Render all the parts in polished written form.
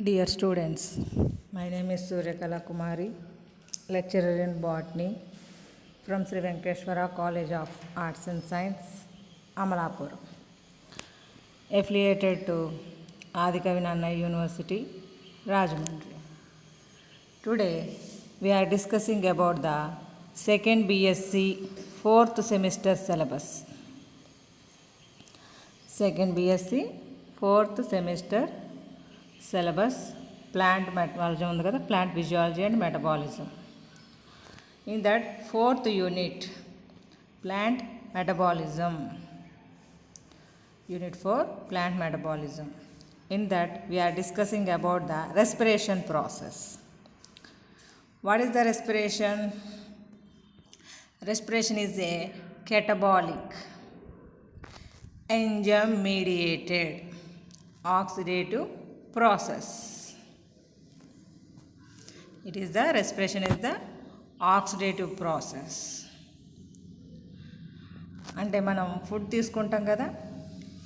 Dear students, my name is Suryakala Kumari, lecturer in botany from Sri Venkateshwara College of Arts and Science, Amalapur, affiliated to Adikavi Nanna University, Rajahmundry. Today we are discussing about the second BSc 4th semester syllabus. Second BSc 4th semester syllabus plant methodology ఉంది కదా, plant physiology and metabolism. In that 4th unit plant metabolism, unit 4 plant metabolism. In that we are discussing about the respiration process. What is the respiration? Respiration is a catabolic enzyme mediated oxidative process. It is the respiration is the oxidative process. అంటే మనం food తీసుకుంటాం కదా,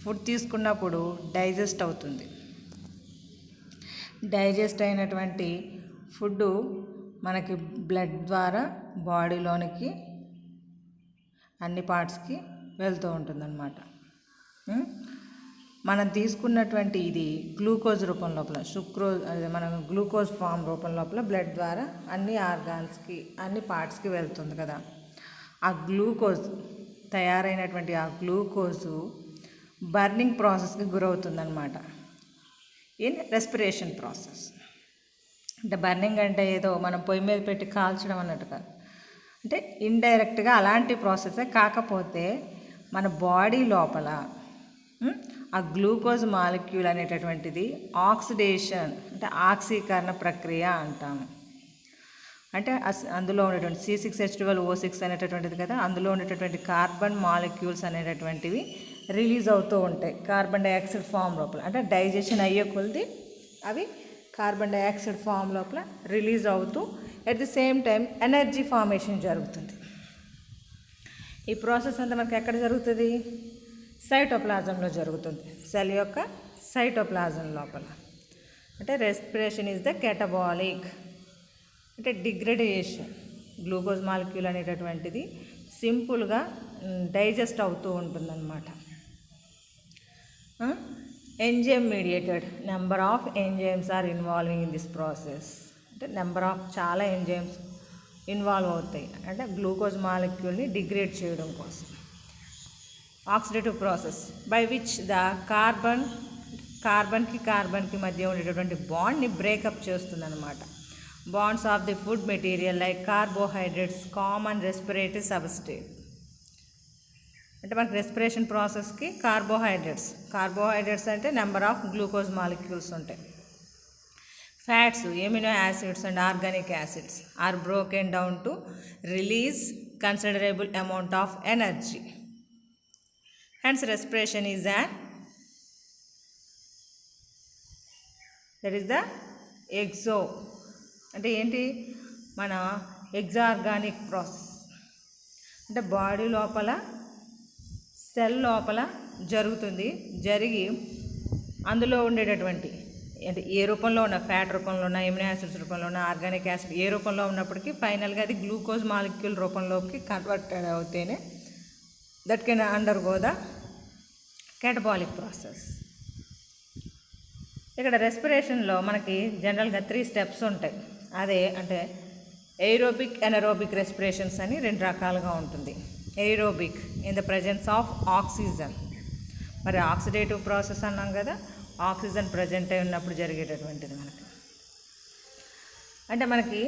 food తీసుకున్నప్పుడు digest అవుతుంది. Digest అయినటువంటి food మనకి blood ద్వారా బాడీలోనికి అన్ని పార్ట్స్కి వెళ్తూ ఉంటుందన్నమాట. మనం తీసుకున్నటువంటి ఇది గ్లూకోజ్ రూపం లోపల మనం గ్లూకోజ్ ఫామ్ రూపం లోపల బ్లడ్ ద్వారా అన్ని ఆర్గాన్స్కి అన్ని పార్ట్స్కి వెళ్తుంది కదా. ఆ గ్లూకోజ్ తయారైనటువంటి ఆ గ్లూకోజు బర్నింగ్ ప్రాసెస్కి గురవుతుందన్నమాట ఇన్ రెస్పిరేషన్ ప్రాసెస్. అంటే బర్నింగ్ అంటే ఏదో మనం పొయ్యి మీద పెట్టి కాల్చడం అన్నట్టు కాదు, అంటే ఇండైరెక్ట్గా అలాంటి ప్రాసెసే. కాకపోతే మన బాడీ లోపల ఆ గ్లూకోజ్ మాలిక్యూల్ అనేటటువంటిది ఆక్సిడేషన్ అంటే ఆక్సీకరణ ప్రక్రియ అంటాము. అంటే అందులో ఉండేటువంటి C6H12O6 అనేటటువంటిది కదా, అందులో ఉండేటటువంటి కార్బన్ మాలిక్యూల్స్ అనేటటువంటివి రిలీజ్ అవుతూ ఉంటాయి కార్బన్ డైఆక్సైడ్ ఫామ్ లోపల. అంటే డైజెషన్ అయ్యే కొలది అవి కార్బన్ డైఆక్సైడ్ ఫామ్ లోపల రిలీజ్ అవుతూ at the same time energy formation జరుగుతుంది. ఈ ప్రాసెస్ అంతా మనకి ఎక్కడ జరుగుతుంది? సైటోప్లాజంలో జరుగుతుంది, సెల్ యొక్క సైటోప్లాజం లోపల. అంటే రెస్పిరేషన్ ఈజ్ ద కెటబాలిక్ అంటే డిగ్రేడేషన్. గ్లూకోజ్ మాలిక్యూల్ అనేటటువంటిది సింపుల్గా డైజెస్ట్ అవుతూ ఉంటుందన్నమాట. Enzyme mediated number of enzymes are involving in this process. అంటే నెంబర్ ఆఫ్ చాలా ఎంజైమ్స్ ఇన్వాల్వ్ అవుతాయి అంటే గ్లూకోజ్ మాలిక్యూల్ని డిగ్రేడ్ చేయడం కోసం. Oxidative process by which the కార్బన్కి మధ్య ఉండేటటువంటి బాండ్ని బ్రేకప్ చేస్తుందన్నమాట. Bonds of the food material like carbohydrates common respiratory substrate. అంటే మనకి రెస్పిరేషన్ ప్రాసెస్కి కార్బోహైడ్రేట్స్ అంటే నెంబర్ ఆఫ్ గ్లూకోజ్ మాలిక్యూల్స్ ఉంటాయి. Fats, amino acids and organic acids are broken down to release considerable amount of energy. Hence respiration is that is the అంటే ఏంటి? మన exergonic process. అంటే body లోపల సెల్ లోపల జరుగుతుంది. జరిగి అందులో ఉండేటటువంటి అంటే ఏ రూపంలో ఉన్న ఫ్యాట్ రూపంలో ఉన్న ఎమినో యాసిడ్స్ రూపంలో ఉన్న ఆర్గానిక్ యాసిడ్ ఏ రూపంలో ఉన్నప్పటికీ ఫైనల్గా అది గ్లూకోజ్ మాలిక్యూల్ రూపంలోకి కన్వర్టెడ్ అవుతేనే that can undergo the catabolic process. ఇక్కడ రెస్పిరేషన్లో మనకి జనరల్గా 3 స్టెప్స్ ఉంటాయి. అదే అంటే ఎయిరోబిక్, ఎనరోబిక్ రెస్పిరేషన్స్ అని 2 రకాలుగా ఉంటుంది. Aerobic in the presence of oxygen. మరి ఆక్సిడేటివ్ ప్రాసెస్ అన్నాం కదా, ఆక్సిజన్ ప్రజెంట్ అయి ఉన్నప్పుడు జరిగేటటువంటిది మనకి. అంటే మనకి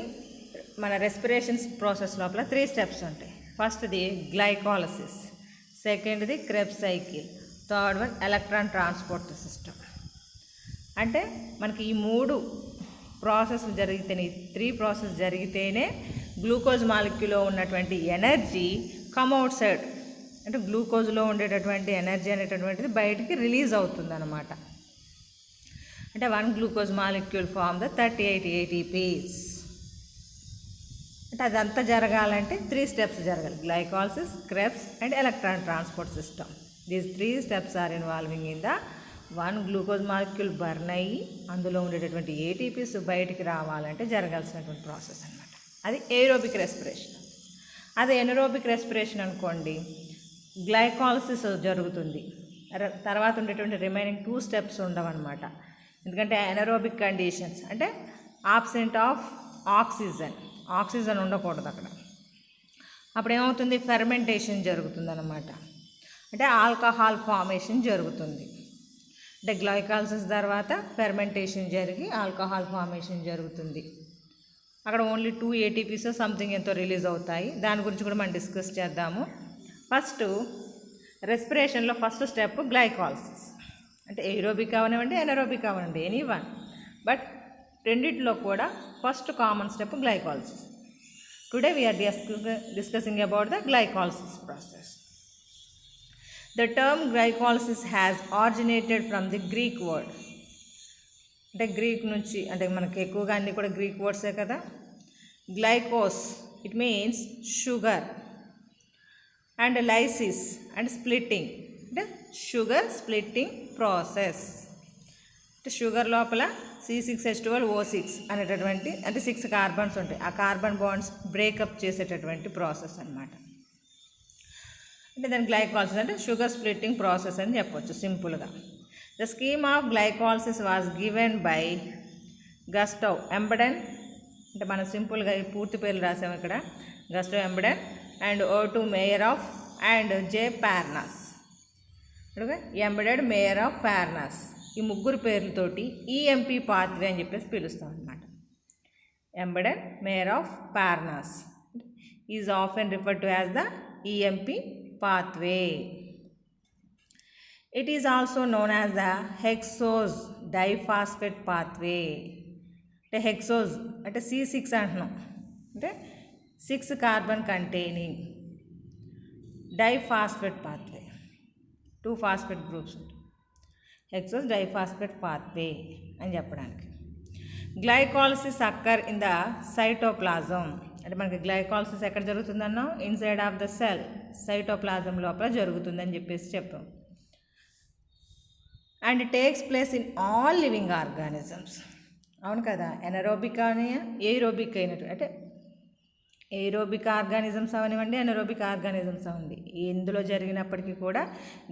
మన రెస్పిరేషన్స్ ప్రాసెస్ లోపల 3 స్టెప్స్ ఉంటాయి. ఫస్ట్ది గ్లైకాలసిస్, సెకండ్ది Krebs cycle, third one electron transport system. అంటే మనకి ఈ 3 ప్రాసెస్లు జరిగితేనే, 3 ప్రాసెస్ జరిగితేనే గ్లూకోజ్ మాలిక్యూల్లో ఉన్నటువంటి ఎనర్జీ కమ్ అవుట్ సైడ్. అంటే గ్లూకోజ్లో ఉండేటటువంటి ఎనర్జీ అనేటటువంటిది బయటికి రిలీజ్ అవుతుంది అన్నమాట. అంటే 1 glucose molecule form the 38 ATPs. అంటే అదంతా జరగాలంటే 3 స్టెప్స్ జరగాలి: glycolysis, Krebs and electron transport system. These 3 steps are involving in the one glucose molecule burn అయ్యి అందులో ఉండేటటువంటి ఏటీపీస్ బయటికి రావాలంటే జరగాల్సినటువంటి ప్రాసెస్ అనమాట. అది ఏరోబిక్ రెస్పిరేషన్. అది ఎనరోబిక్ రెస్పిరేషన్ అనుకోండి, గ్లైకాలసిస్ జరుగుతుంది. తర్వాత ఉండేటువంటి రిమైనింగ్ 2 స్టెప్స్ ఉండవన్నమాట. ఎందుకంటే ఎనరోబిక్ కండిషన్స్ అంటే ఆబ్సెంట్ ఆఫ్ ఆక్సిజన్ ఉండకూడదు అక్కడ. అప్పుడు ఏమవుతుంది, ఫెర్మెంటేషన్ జరుగుతుంది అన్నమాట. అంటే ఆల్కహాల్ ఫార్మేషన్ జరుగుతుంది. అంటే గ్లైకాలసిస్ తర్వాత ఫెర్మెంటేషన్ జరిగి ఆల్కహాల్ ఫార్మేషన్ జరుగుతుంది. అక్కడ ఓన్లీ 2 ATPs సంథింగ్ ఎంతో రిలీజ్ అవుతాయి. దాని గురించి కూడా మనం డిస్కస్ చేద్దాము. ఫస్ట్ రెస్పిరేషన్లో ఫస్ట్ స్టెప్ గ్లైకాలసిస్. అంటే ఏరోబిక్ అవనివ్వండి, ఎనరోబిక్ అవనండి, ఎనీ వన్. బట్ రెండిట్లో కూడా first common step glycolysis. Today we're discussing about the glycolysis process. The term glycolysis has originated from the Greek word. అంటే గ్రీక్ నుంచి, అంటే మనకి ఎక్కువగా అన్నీ కూడా గ్రీక్ వర్డ్సే కదా. Glycos it means sugar, and lysis and splitting అంటే షుగర్ స్ప్లిట్టింగ్ ప్రాసెస్. అంటే షుగర్ లోపల C6H12O6 అనేటటువంటి అంటే 6 కార్బన్స్ ఉంటాయి. ఆ కార్బన్ బాండ్స్ బ్రేకప్ చేసేటటువంటి ప్రాసెస్ అన్నమాట. అంటే దాని గ్లైకాలసిస్ అంటే షుగర్ స్ప్లిట్టింగ్ ప్రాసెస్ అని చెప్పొచ్చు సింపుల్గా. The scheme of glycolysis was given by Gustav Embden. అంటే మనం సింపుల్గా ఈ పూర్తి పేర్లు రాసాము ఇక్కడ. Gustav Embden and O2 Meyerhof and J. Parnas. Embden Meyerhof Parnas. ఈ ముగ్గురు పేర్లతోటి EMP పాత్వే అని చెప్పేసి పిలుస్తాం అనమాట. Embden Meyerhof Parnas is often referred to as the EMP pathway. It is also known as the hexose diphosphate pathway. అంటే hexose అంటే C6 అంటున్నాం. అంటే 6 carbon containing diphosphate pathway, 2 phosphate groups ఉంటాయి. Hexose diphosphate pathway అని చెప్పడానికి. Glycolysis occur in the cytoplasm. అంటే మనకి glycolysis ఎక్కడ జరుగుతుందన్నాం, inside of the cell, cytoplasm లోపల జరుగుతుందని చెప్పేసి చెప్పాం. And takes place in all living organisms. అవును కదా. ఎనరోబిక్ అని ఏరోబిక్ అయినట్టు అంటే ఏరోబిక్ ఆర్గానిజమ్స్ అవనివ్వండి, ఎనరోబిక్ ఆర్గానిజమ్స్ అవ్వండి, ఎందులో జరిగినప్పటికీ కూడా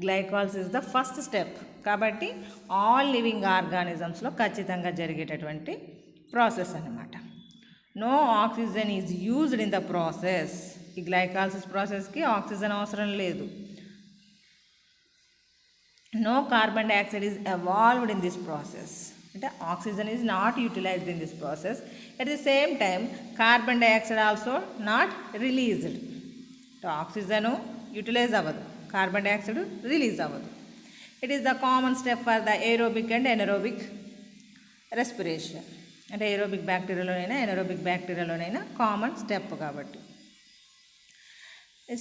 గ్లైకాలసిస్ ద ఫస్ట్ స్టెప్. కాబట్టి ఆల్ లివింగ్ ఆర్గానిజమ్స్లో ఖచ్చితంగా జరిగేటటువంటి ప్రాసెస్ అన్నమాట. No oxygen is used in the process. ఈ గ్లైకాలసిస్ ప్రాసెస్కి ఆక్సిజన్ అవసరం లేదు. No carbon dioxide is evolved in this process. అంటే oxygen is not utilized in this process. At the same time carbon dioxide also not released. Oxygen utilize అవ్వదు, carbon dioxide release అవ్వదు. It is the common step for the aerobic and anaerobic respiration. అంటే aerobic బ్యాక్టీరియాలోనైనా anaerobic బ్యాక్టీరియాలోనైనా common step. కాబట్టి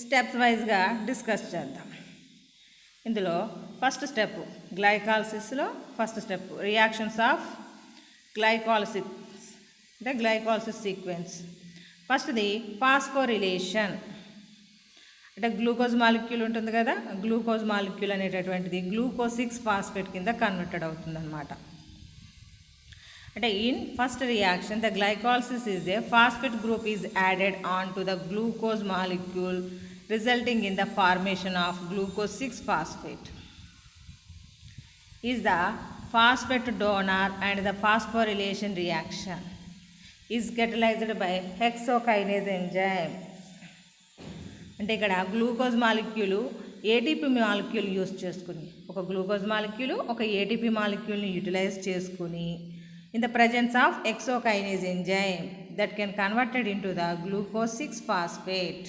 steps వైజ్గా discuss చేద్దాం. ఇందులో first step గ్లైకాలసిస్లో first step reactions of glycolysis అంటే గ్లైకాలసిస్ సీక్వెన్స్. ఫస్ట్ది ఫాస్ఫోరిలేషన్. అంటే గ్లూకోజ్ మాలిక్యూల్ ఉంటుంది కదా, గ్లూకోజ్ మాలిక్యూల్ అనేటటువంటిది గ్లూకోజ్ 6 ఫాస్ఫేట్ కింద కన్వర్టెడ్ అవుతుంది అన్నమాట. అంటే in first reaction the glycolysis is a phosphate group is added on to the glucose molecule resulting in the formation of glucose 6 phosphate. Is the phosphate donor and the phosphorylation reaction is catalyzed by హెక్సోకైనేజ్ enzyme. అంటే ఇక్కడ glucose మాలిక్యూలు ATP molecule use చేసుకుని, ఒక glucose మాలిక్యూలు ఒక ATP మాలిక్యూల్ని utilise చేసుకుని in the presence of hexokinase enzyme that can converted into the glucose 6 phosphate.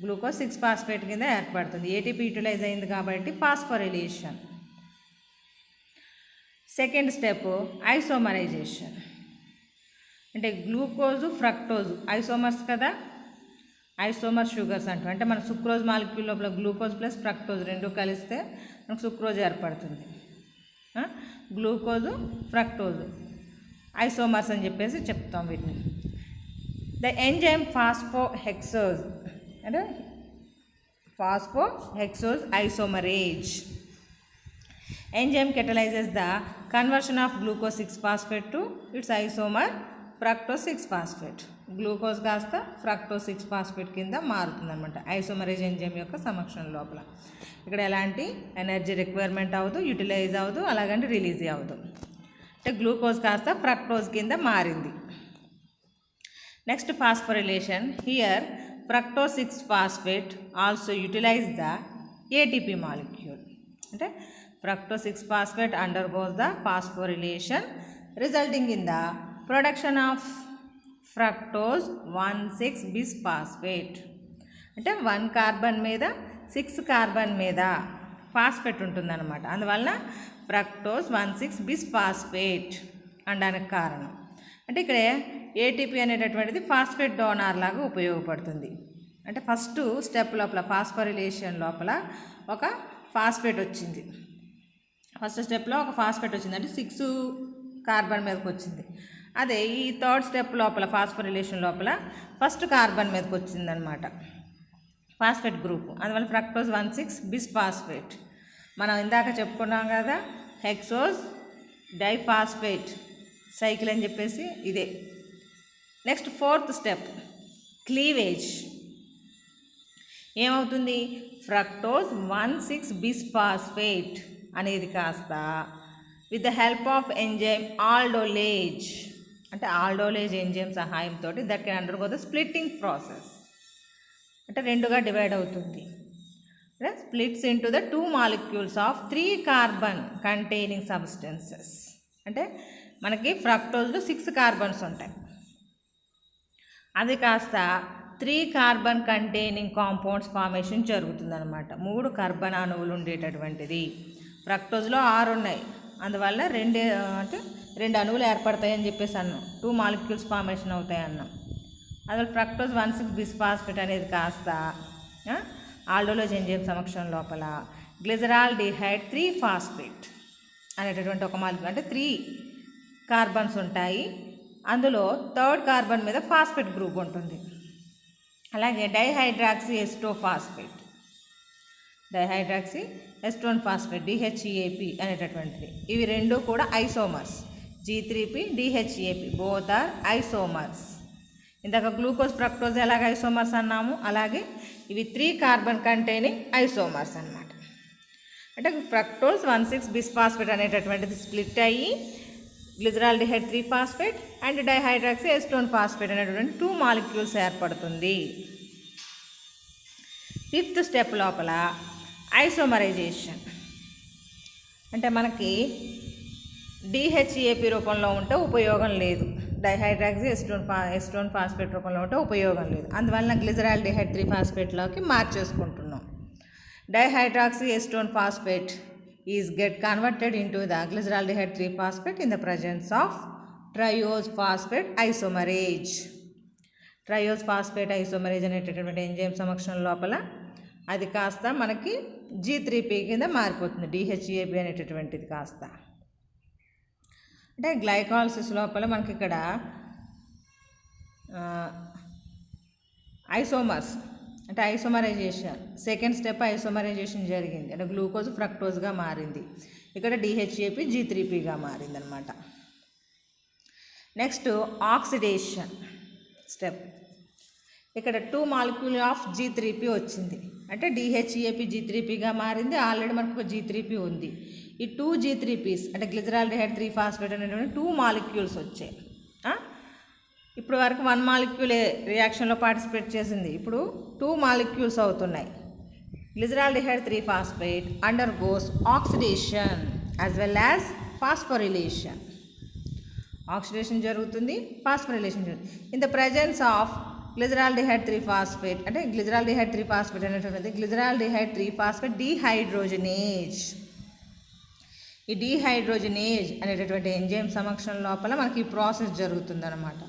Glucose 6 phosphate కింద ఏర్పడుతుంది. ATP utilize అయింది కాబట్టి ఫాస్ఫోరిలేషన్. Second step isomerization. అంటే గ్లూకోజు ఫ్రక్టోజు ఐసోమర్స్ కదా, ఐసోమర్ షుగర్స్ అంటాం. అంటే మన సుక్రోజ్ మాలిక్యూల్ లోపల గ్లూకోజ్ ప్లస్ ఫ్రక్టోజ్ రెండు కలిస్తే మనకు సుక్రోజ్ ఏర్పడుతుంది. గ్లూకోజు ఫ్రక్టోజు ఐసోమర్స్ అని చెప్పేసి చెప్తాం వీటిని. ద ఎంజైమ్ ఫాస్ఫోహెక్సోజ్ అంటే phosphohexose isomerase enzyme catalyzes the conversion of glucose 6-phosphate to its isomer fructose 6-phosphate. Glucose కాస్త ఫ్రక్టోజ్ 6-phosphate కింద మారుతుందన్నమాట ఐసోమరేజ్ ఎంజైమ్ యొక్క సమక్షం లోపల. ఇక్కడ ఎలాంటి ఎనర్జీ రిక్వైర్మెంట్ అవ్వదు, యూటిలైజ్ అవ్వదు, అలాగంటే రిలీజ్ అవ్వదు. అంటే గ్లూకోజ్ కాస్త ఫ్రక్టోజ్ కింద మారింది. Next phosphorylation. Here fructose 6-phosphate also utilise the ATP molecule. అంటే fructose 6-phosphate undergoes the phosphorylation resulting in the production of fructose 1,6-bisphosphate. అంటే 1 కార్బన్ మీద 6 కార్బన్ మీద ఫాస్ఫేట్ ఉంటుందన్నమాట. అందువలన ఫ్రక్టోజ్ 1,6-bisphosphate అనడానికి కారణం. అంటే ఇక్కడ ఏటీపీ అనేటటువంటిది ఫాస్ఫేట్ డోనార్ లాగా ఉపయోగపడుతుంది. అంటే ఫస్ట్ స్టెప్ లోపల ఫాస్ఫోరిలేషన్ లోపల ఒక ఫాస్ఫేట్ వచ్చింది. ఫస్ట్ స్టెప్లో ఒక ఫాస్ఫేట్ వచ్చింది, అంటే 6 కార్బన్ మీదకి వచ్చింది. అదే ఈ థర్డ్ స్టెప్ లోపల ఫాస్ఫోరిలేషన్ లోపల ఫస్ట్ కార్బన్ మీదకి వచ్చిందనమాట ఫాస్ఫేట్ గ్రూప్. అందువల్ల ఫ్రక్టోజ్ 1,6-bisphosphate. మనం ఇందాక చెప్పుకున్నాం కదా హెక్సోజ్ డైఫాస్ఫేట్ సైకిల్ అని చెప్పేసి ఇదే. Next fourth step cleavage. ఏమవుతుంది? ఫ్రక్టోజ్ 1,6-bisphosphate అనేది కాస్త with the help of enzyme ఆల్డోలేజ్, అంటే ఆల్డోలేజ్ ఎంజైమ్ సహాయంతో that can undergo the splitting process. అంటే రెండుగా డివైడ్ అవుతుంది. Splits into the 2 molecules of 3 carbon containing substances. అంటే మనకి ఫ్రక్టోజ్లో 6 కార్బన్స్ ఉంటాయి, అది కాస్త 3 కార్బన్ కంటైనింగ్ కాంపౌండ్స్ ఫార్మేషన్ జరుగుతుందన్నమాట. 3 కార్బన్ అణువులు ఉండేటటువంటిది. ఫ్రక్టోజ్లో 6 ఉన్నాయి, అందువల్ల 2 అణువులు ఏర్పడతాయని చెప్పేసి అన్నాం. 2 molecules ఫార్మేషన్ అవుతాయి అన్నాం. అందువల్ల ఫ్రక్టోజ్ 1,6-bisphosphate అనేది కాస్త ఆల్డోలేజ్ ఎంజైమ్ సమక్షం లోపల గ్లిజరాల్డిహైడ్ 3-phosphate అనేటటువంటి ఒక మాలిక్యూల్, అంటే 3 కార్బన్స్ ఉంటాయి. అందులో థర్డ్ కార్బన్ మీద ఫాస్ఫేట్ గ్రూప్ ఉంటుంది. అలాగే డైహైడ్రాక్సీ ఎస్టోఫాస్ఫేట్, డైహైడ్రాక్సీ ఎస్టోన్ ఫాస్ఫేట్ DHEAP అనేటటువంటిది. ఇవి రెండు కూడా isomers. G3P DHEAP both are isomers. ఇందాక గ్లూకోజ్ ఫ్రక్టోజ్ ఎలాగ ఐసోమర్స్ అన్నాము, అలాగే ఇవి 3 కార్బన్ కంటైనింగ్ ఐసోమర్స్ అన్నమాట. అంటే ఫ్రక్టోజ్ 1,6-bisphosphate అనేటటువంటిది స్ప్లిట్ అయ్యి glyceraldehyde 3-phosphate and dihydroxy acetone phosphate అనేటువంటి 2 molecules ఏర్పడుతుంది. ఫిఫ్త్ స్టెప్ లోపల ఐసోమరైజేషన్. అంటే మనకి DHEAP రూపంలో ఉంటే ఉపయోగం లేదు, డైహైడ్రాక్సీ ఎస్టోన్ ఫాస్ఫేట్ రూపంలో ఉంటే ఉపయోగం లేదు. అందువల్ల గ్లిజరాల్డిహైడ్ 3-phosphateలోకి మార్చేసుకుంటున్నాం. Dihydroxy acetone phosphate is get converted into the glyceraldehyde 3-phosphate in the presence of triose phosphate isomerase. Triose phosphate isomerase అనేటటువంటి ఎంజైమ్ సమక్షం లోపల అది కాస్త మనకి G3P కింద మారిపోతుంది, DHEAP అనేటటువంటిది కాస్త. అంటే గ్లైకాలసిస్ లోపల మనకి ఇక్కడ ఐసోమర్స్ అంటే ఐసోమరైజేషన్, సెకండ్ స్టెప్ ఐసోమరైజేషన్ జరిగింది. అంటే గ్లూకోజ్ ఫ్రక్టోజ్గా మారింది, ఇక్కడ DHEAP G3Pగా మారింది అనమాట. Next oxidation step. ఇక్కడ 2 molecules ఆఫ్ G3P వచ్చింది, అంటే DHEAP G3Pగా మారింది. ఆల్రెడీ మనకు ఒక G3P ఉంది. ఈ 2 G3Ps అంటే గ్లిజరాల్డిహైడ్ 3-phosphate అనేటువంటి 2 molecules వచ్చాయి. ఇప్పుడు వరకు 1 molecule రియాక్షన్లో పార్టిసిపేట్ చేసింది, ఇప్పుడు 2 molecules అవుతున్నాయి. Glyceraldehyde 3-phosphate undergoes oxidation as well as phosphorylation. Oxidation జరుగుతుంది, ఫాస్ఫోరిలేషన్ జరుగుతుంది. In the presence of glyceraldehyde 3-phosphate అంటే గ్లిజరాల్డిహైడ్ 3-phosphate అనేటువంటిది గ్లిజరాల్డిహైడ్ 3-phosphate డీహైడ్రోజనేజ్. ఈ డీహైడ్రోజనేజ్ అనేటటువంటి ఎంజైమ్ సమక్షం లోపల మనకి ఈ ప్రాసెస్ జరుగుతుందన్నమాట.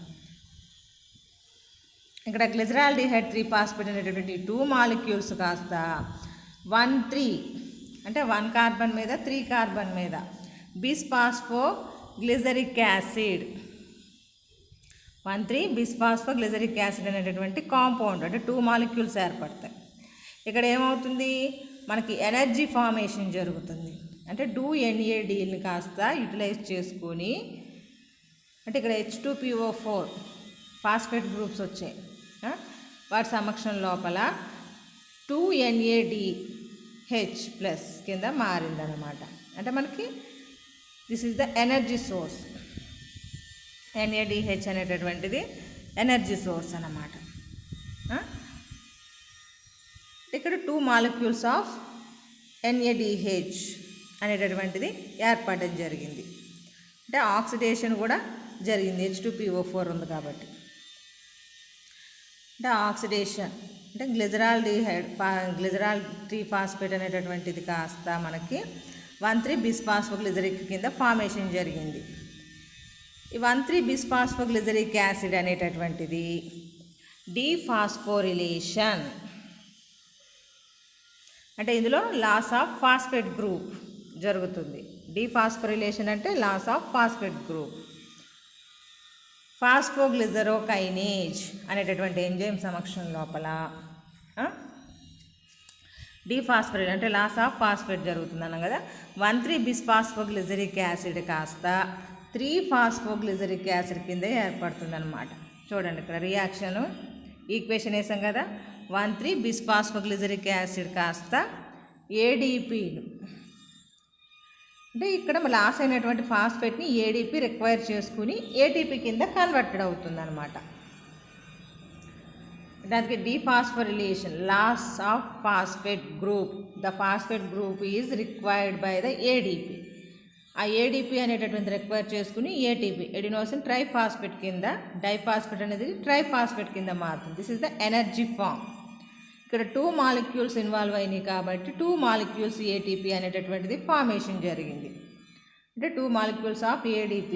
ఇక్కడ గ్లిజరాల్డిహైడ్ 3-phosphate అనేటటువంటి 2 molecules కాస్త 1,3 అంటే 1 కార్బన్ మీద 3 కార్బన్ మీద బిస్ఫాస్ఫోగ్లిజరిక్ యాసిడ్ 1,3-bisphosphoglyceric యాసిడ్ అనేటటువంటి కాంపౌండ్ అంటే 2 molecules ఏర్పడతాయి. ఇక్కడ ఏమవుతుంది, మనకి ఎనర్జీ ఫార్మేషన్ జరుగుతుంది. అంటే NADని కాస్త యూటిలైజ్ చేసుకొని, అంటే ఇక్కడ H2PO4 ఫాస్ఫేట్ గ్రూప్స్ వచ్చాయి, వాటి సమక్షం లోపల 2NADH+ కింద మారిందనమాట. అంటే మనకి this is the energy source. NADH అనేటటువంటిది ఎనర్జీ సోర్స్ అన్నమాట. ఇక్కడ 2 మాలిక్యూల్స్ ఆఫ్ NADH అనేటటువంటిది ఏర్పడడం జరిగింది. అంటే ఆక్సిడేషన్ కూడా జరిగింది, H2PO4 ఉంది కాబట్టి. అంటే ఆక్సిడేషన్ అంటే గ్లిజరాల్ ట్రీఫాస్ఫేట్ అనేటటువంటిది కాస్త మనకి 1,3-బిస్ఫాస్ఫోగ్లిజరిక్ కింద ఫార్మేషన్ జరిగింది. ఈ 1,3-బిస్ఫాస్ఫోగ్లిజరిక్ యాసిడ్ అనేటటువంటిది డీఫాస్ఫోరిలేషన్, అంటే ఇందులో లాస్ ఆఫ్ ఫాస్ఫేట్ గ్రూప్ జరుగుతుంది. డీఫాస్ఫోరిలేషన్ అంటే లాస్ ఆఫ్ ఫాస్ఫేట్ గ్రూప్. ఫాస్ఫోగ్లిజరోకైనేజ్ అనేటటువంటి ఎంజైమ్ సమక్షం లోపల డీఫాస్ఫోరిల్ అంటే లాస్ ఆఫ్ ఫాస్ఫేట్ జరుగుతుంది అన్నాం కదా. 1,3-బిస్ఫాస్ఫోగ్లిజరిక్ యాసిడ్ కాస్త 3-ఫాస్ఫోగ్లిజరిక్ యాసిడ్ కింద ఏర్పడుతుంది అనమాట. చూడండి ఇక్కడ రియాక్షన్ ఈక్వేషన్ వేసాం కదా. 1,3-బిస్ఫాస్ఫోగ్లిజరిక్ యాసిడ్ కాస్త ADPలు, అంటే ఇక్కడ లాస్ అయినటువంటి ఫాస్ఫేట్ని ADP రిక్వైర్ చేసుకుని ATP కింద కన్వర్టెడ్ అవుతుంది అనమాట. దానికి dephosphorylation, loss of phosphate group, the phosphate group is required by the ADP. ఆ ADP అనేటటువంటి రిక్వైర్ చేసుకుని ATP ఎడినోసిన్ ట్రైఫాస్ఫేట్ కింద, డైఫాస్ఫేట్ అనేది ట్రైఫాస్ఫేట్ కింద మారుతుంది. This is the energy form. ఇక్కడ 2 మాలిక్యూల్స్ ఇన్వాల్వ్ అయినాయి కాబట్టి 2 మాలిక్యూల్స్ ATP అనేటటువంటిది ఫార్మేషన్ జరిగింది. అంటే 2 molecules of ADP,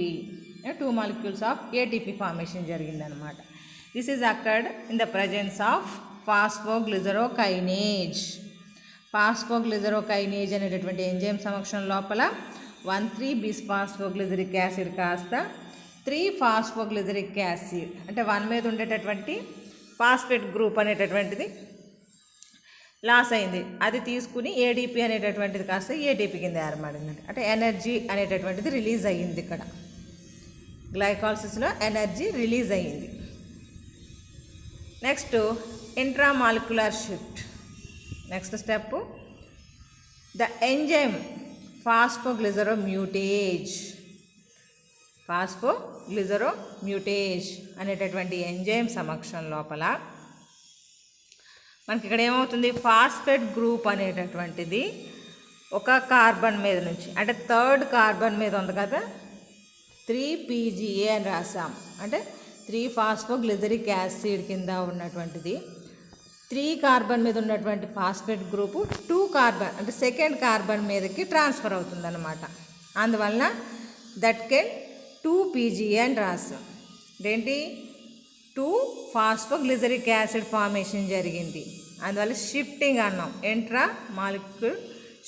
2 molecules of ATP formation జరిగిందనమాట. This is occurred in the presence of phosphoglycerokinase. Phosphoglycerokinase అనేటటువంటి ఎంజైమ్ సమక్షం లోపల 1,3-బిస్ఫాస్ఫోగ్లిజరిక్ యాసిడ్ కాస్త 3-ఫాస్ఫోగ్లిజరిక్ యాసిడ్, అంటే 1 మీద ఉండేటటువంటి ఫాస్ఫేట్ గ్రూప్ అనేటటువంటిది లాస్ అయింది, అది తీసుకుని ADP అనేటటువంటిది కాస్త ATP కింద ఏర్పడింది. అంటే ఎనర్జీ అనేటటువంటిది రిలీజ్ అయ్యింది. ఇక్కడ గ్లైకాలసిస్లో ఎనర్జీ రిలీజ్ అయ్యింది. Next intramolecular shift. Next step the enzyme phosphoglyceromutase. Phosphoglyceromutase అనేటటువంటి ఎంజైమ్ సమక్షం లోపల మనకి ఇక్కడ ఏమవుతుంది, ఫాస్ఫేట్ గ్రూప్ అనేటటువంటిది ఒక కార్బన్ మీద నుంచి, అంటే 3rd కార్బన్ మీద ఉంది కదా, 3PGA అని రాసాం. అంటే 3-ఫాస్ఫోగ్లిజరిక్ యాసిడ్ కింద ఉన్నటువంటిది 3 కార్బన్ మీద ఉన్నటువంటి ఫాస్ఫేట్ గ్రూపు 2 కార్బన్ అంటే 2nd కార్బన్ మీదకి ట్రాన్స్ఫర్ అవుతుంది అన్నమాట. అందువలన దట్ కెన్ 2PGA అని రాసాం. ఏంటి, 2-ఫాస్ఫోగ్లిజరిక్ యాసిడ్ ఫార్మేషన్ జరిగింది. అందువల్ల షిఫ్టింగ్ అన్నాం, ఇంట్రా మాలిక్యూల్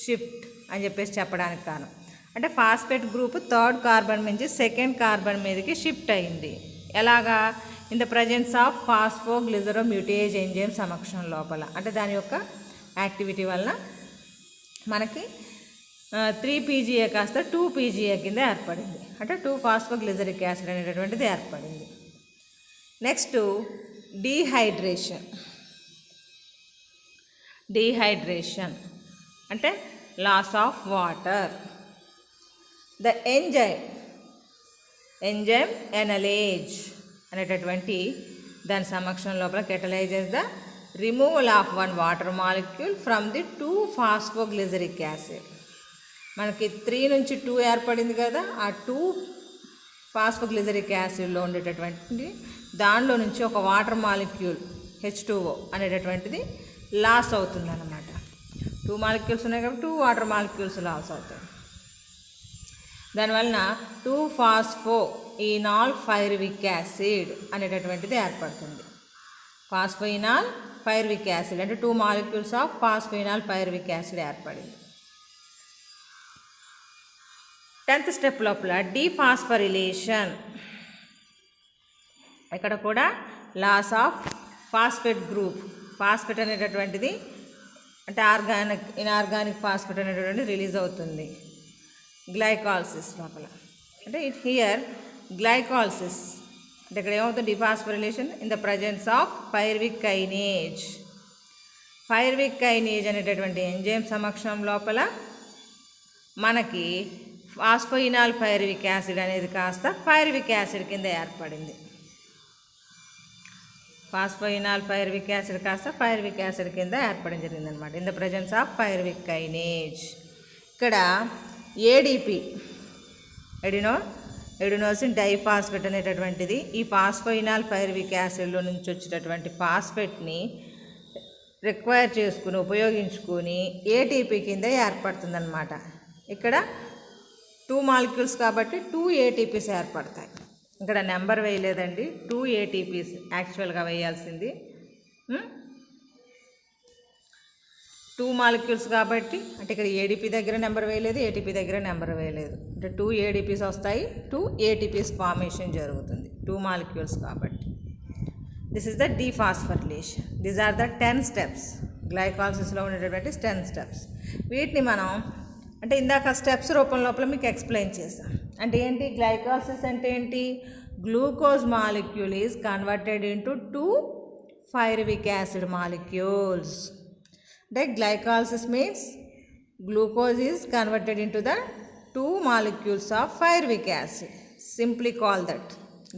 షిఫ్ట్ అని చెప్పేసి చెప్పడానికి కారణం. అంటే ఫాస్ఫేట్ గ్రూప్ 3rd కార్బన్ నుంచి 2nd కార్బన్ మీదకి షిఫ్ట్ అయింది. ఎలాగా, in the presence of phosphoglyceromutase enzyme సమక్షం లోపల, అంటే దాని యొక్క యాక్టివిటీ వల్ల మనకి 3PGA కాస్త 2PGA కింద ఏర్పడింది. అంటే 2-ఫాస్ఫోగ్లిజరిక్ యాసిడ్ అనేటటువంటిది ఏర్పడింది. Next dehydration. డీహైడ్రేషన్ అంటే loss of water. The enzyme enolase అనేటటువంటి దాని సమక్షం లోపల catalyzes the removal of 1 water molecule from the two phosphoglyceric acid. మనకి 3 నుంచి 2 ఏర్పడింది కదా, ఆ 2-ఫాస్ఫోగ్లిజరిక్ యాసిడ్లో ఉండేటటువంటి దానిలో నుంచి ఒక వాటర్ మాలిక్యూల్ H2O అనేటటువంటిది లాస్ అవుతుందన్నమాట. 2 మాలిక్యూల్స్ ఉన్నాయి కాబట్టి 2 వాటర్ మాలిక్యూల్స్ లాస్ అవుతాయి. దానివలన 2-ఫాస్ఫోయినాల్ పైరువిక్ యాసిడ్ అనేటటువంటిది ఏర్పడుతుంది. ఫాస్ఫోయినాల్ పైరువిక్ యాసిడ్ అంటే 2 molecules of phosphoenol pyruvic acid ఏర్పడింది. 10th స్టెప్ లోపల డీఫాస్ఫోరిలేషన్. ఇక్కడ కూడా loss of phosphate group. Phosphate అనేటటువంటిది అంటే ఇన్ఆర్గానిక్ ఫాస్ఫేట్ అనేటటువంటిది రిలీజ్ అవుతుంది. గ్లైకాలసిస్ లోపల. అంటే హియర్ గ్లైకాలసిస్ అంటే ఇక్కడ ఏమవుతుంది, dephosphorylation in the presence of pyruvic kinase. Pyruvic kinase అనేటటువంటి ఎంజైమ్ సమక్షం లోపల మనకి ఫాస్ఫోయినాల్ పైరువిక్ యాసిడ్ అనేది కాస్త పైరువిక్ యాసిడ్ కింద ఏర్పడింది. ఫాస్ఫోయినాల్ పైరువిక్ యాసిడ్ కాస్త పైరువిక్ యాసిడ్ కింద ఏర్పడడం జరిగిందనమాట in the presence of pyruvic kinase. ఇక్కడ ఏడిపి ఎడినోసిన్ డైఫాస్ఫేట్ అనేటటువంటిది ఈ ఫాస్ఫోయినాల్ పైరువిక్ యాసిడ్లో నుంచి వచ్చేటటువంటి ఫాస్ఫేట్ని రిక్వైర్ చేసుకుని ఉపయోగించుకొని ఏటీపీ కింద ఏర్పడుతుందన్నమాట. ఇక్కడ 2 మాలిక్యూల్స్ కాబట్టి 2 ATPs ఏర్పడతాయి. ఇక్కడ నెంబర్ వేయలేదండి, 2 ATPs యాక్చువల్గా వేయాల్సింది. 2 మాలిక్యూల్స్ కాబట్టి అంటే ఇక్కడ ఏడిపి దగ్గర నెంబర్ వేయలేదు, ఏటీపీ దగ్గర నెంబర్ వేయలేదు. అంటే 2 ADPs వస్తాయి, 2 ATPs ఫార్మేషన్ జరుగుతుంది 2 మాలిక్యూల్స్ కాబట్టి. This is the dephosphorylation. These are the 10 steps. గ్లైకాలసిస్లో ఉండేటటువంటి 10 స్టెప్స్. వీటిని మనం అంటే ఇందాక స్టెప్స్ రూపం లోపల మీకు ఎక్స్ప్లెయిన్ చేస్తాం. అంటే ఏంటి గ్లైకాలసిస్ అంటే ఏంటి, glucose molecule is converted into 2 pyruvic acid molecules. అంటే glycolysis means glucose is converted into the 2 molecules of pyruvic acid. Simply call that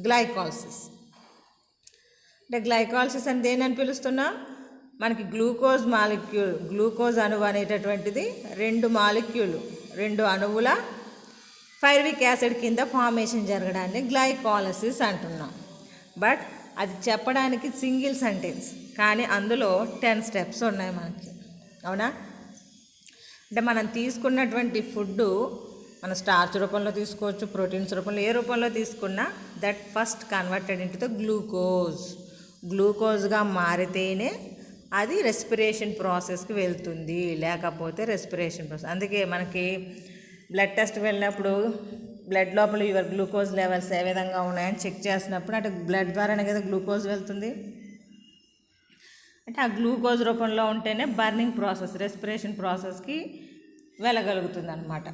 glycolysis. అంటే గ్లైకాలసిస్ అని దేని పిలుస్తున్నా, మనకి గ్లూకోజ్ మాలిక్యూల్ గ్లూకోజ్ అణువు అనేటటువంటిది 2 అణువుల పైరువిక్ యాసిడ్ కింద ఫార్మేషన్ జరగడాన్ని గ్లైకాలసిస్ అంటున్నాం. బట్ అది చెప్పడానికి సింగిల్ సెంటెన్స్, కానీ అందులో 10 స్టెప్స్ ఉన్నాయి మనకి, అవునా? అంటే మనం తీసుకున్నటువంటి ఫుడ్డు మన స్టార్చ్ రూపంలో తీసుకోవచ్చు, ప్రోటీన్స్ రూపంలో, ఏ రూపంలో తీసుకున్నా that first converted into the గ్లూకోజ్గా మారితేనే అది రెస్పిరేషన్ ప్రాసెస్కి వెళ్తుంది, లేకపోతే రెస్పిరేషన్ ప్రాసెస్. అందుకే మనకి బ్లడ్ టెస్ట్ వెళ్ళినప్పుడు బ్లడ్ లోపల యువర్ గ్లూకోజ్ లెవెల్స్ ఏ విధంగా ఉన్నాయని చెక్ చేసినప్పుడు అంటే బ్లడ్ ద్వారానే కదా గ్లూకోజ్ వెళ్తుంది. అంటే ఆ గ్లూకోజ్ రూపంలో ఉంటేనే బర్నింగ్ ప్రాసెస్, రెస్పిరేషన్ ప్రాసెస్కి వెళ్ళగలుగుతుంది అన్నమాట.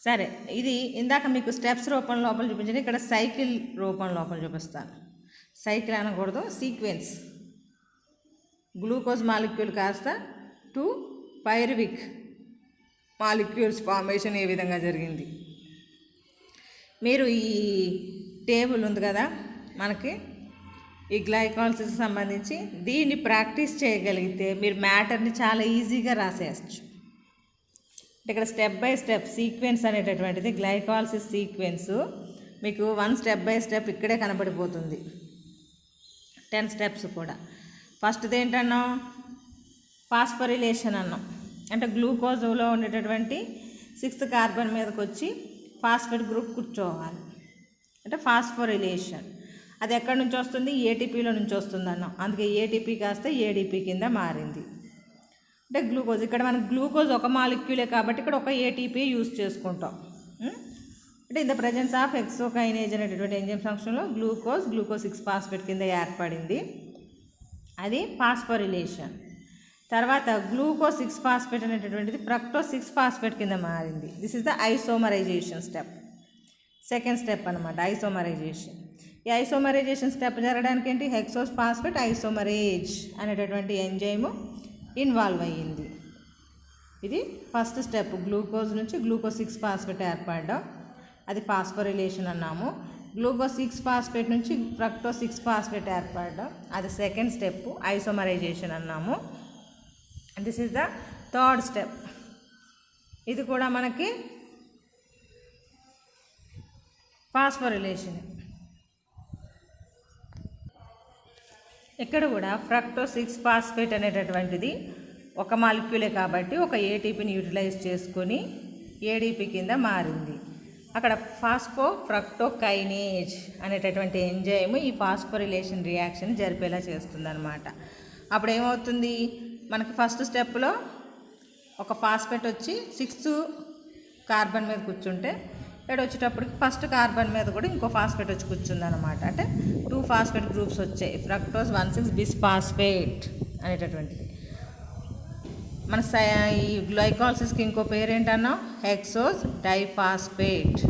సరే, ఇది ఇందాక మీకు స్టెప్స్ రూపం లోపల చూపించింది, ఇక్కడ సైకిల్ రూపం లోపల చూపిస్తాను. సైకిల్ అనకూడదు, సీక్వెన్స్. గ్లూకోజ్ మాలిక్యూల్ కాస్త 2 పైరువిక్ మాలిక్యూల్స్ ఫార్మేషన్ ఏ విధంగా జరిగింది. మీరు ఈ టేబుల్ ఉంది కదా మనకి ఈ గ్లైకాలసిస్ సంబంధించి, దీన్ని ప్రాక్టీస్ చేయగలిగితే మీరు మ్యాటర్ని చాలా ఈజీగా రాసేయచ్చు. ఇక్కడ స్టెప్ బై స్టెప్ సీక్వెన్స్ అనేటటువంటిది గ్లైకాలసిస్ సీక్వెన్స్ మీకు 1 స్టెప్ బై స్టెప్ ఇక్కడే కనబడిపోతుంది. 10 స్టెప్స్ కూడా. ఫస్ట్ది ఏంటన్నాం, ఫాస్ఫోరిలేషన్ అన్నాం. అంటే గ్లూకోజ్లో ఉండేటటువంటి 6th కార్బన్ మీదకి వచ్చి ఫాస్ఫేట్ గ్రూప్ కూర్చోవాలి, అంటే ఫాస్ఫోరిలేషన్. అది ఎక్కడి నుంచి వస్తుంది, ఏటీపీలో నుంచి వస్తుంది అన్నాం. అందుకే ఏటీపీ కాస్త ఏడీపీ కింద మారింది. అంటే గ్లూకోజ్, ఇక్కడ మనకు గ్లూకోజ్ ఒక మాలిక్యూలే కాబట్టి ఇక్కడ ఒక ఏటీపీ యూజ్ చేసుకుంటాం. అంటే ఇన్ ద ప్రజెన్స్ ఆఫ్ హెక్సోకైనేజ్ అనేటటువంటి ఎంజైమ్ ఫంక్షన్లో గ్లూకోజ్ 6 ఫాస్ఫేట్ కింద ఏర్పడింది, అది ఫాస్ఫోరిలేషన్. తర్వాత గ్లూకోజ్ 6 ఫాస్ఫేట్ అనేటటువంటిది ఫ్రక్టోజ్ 6 ఫాస్ఫేట్ కింద మారింది. This is the isomerization step. Second step అనమాట ఐసోమరైజేషన్. ఈ ఐసోమరైజేషన్ స్టెప్ జరగడానికి ఏంటి, హెక్సోస్ ఫాస్ఫేట్ ఐసోమరేజ్ అనేటటువంటి ఎంజైమ్ ఇన్వాల్వ్ అయ్యింది. ఇది ఫస్ట్ స్టెప్, గ్లూకోజ్ నుంచి గ్లూకోజ్ 6 ఫాస్ఫేట్ ఏర్పడడం, అది ఫాస్ఫోరిలేషన్ అన్నాము. గ్లూకోజ్ 6 ఫాస్ఫేట్ నుంచి ఫ్రక్టోజ్ 6 ఫాస్ఫేట్ ఏర్పడడం, అది సెకండ్ స్టెప్ ఐసోమరైజేషన్ అన్నాము. This is the third step. ఇది కూడా మనకి ఫాస్ఫోరిలేషన్. ఇక్కడ కూడా ఫ్రక్టోజ్ 6 ఫాస్ఫేట్ అనేటటువంటిది ఒక మాలిక్యూలే కాబట్టి ఒక ఏటీపీని యూటిలైజ్ చేసుకొని ఏడీపీ కింద మారింది. అక్కడ ఫాస్ఫోఫ్రక్టోకైనేజ్ అనేటటువంటి ఎంజైమ్ ఈ ఫాస్ఫోరిలేషన్ రియాక్షన్ జరిపేలా చేస్తుందన్నమాట. అప్పుడు ఏమవుతుంది, మనకి ఫస్ట్ స్టెప్లో ఒక ఫాస్ఫేట్ వచ్చి 6th కార్బన్ మీద కూర్చుంటే ఇక్కడ వచ్చేటప్పటికి ఫస్ట్ కార్బన్ మీద కూడా ఇంకో ఫాస్ఫేట్ వచ్చి కూర్చుందన్నమాట. అంటే 2 ఫాస్ఫేట్ గ్రూప్స్ వచ్చాయి, ఫ్రక్టోజ్ 1,6 బిస్ఫాస్ఫేట్ అనేటటువంటిది. మన ఈ గ్లైకాలసిస్కి ఇంకో పేరు ఏంటన్నా హెక్సోస్ డైఫాస్ఫేట్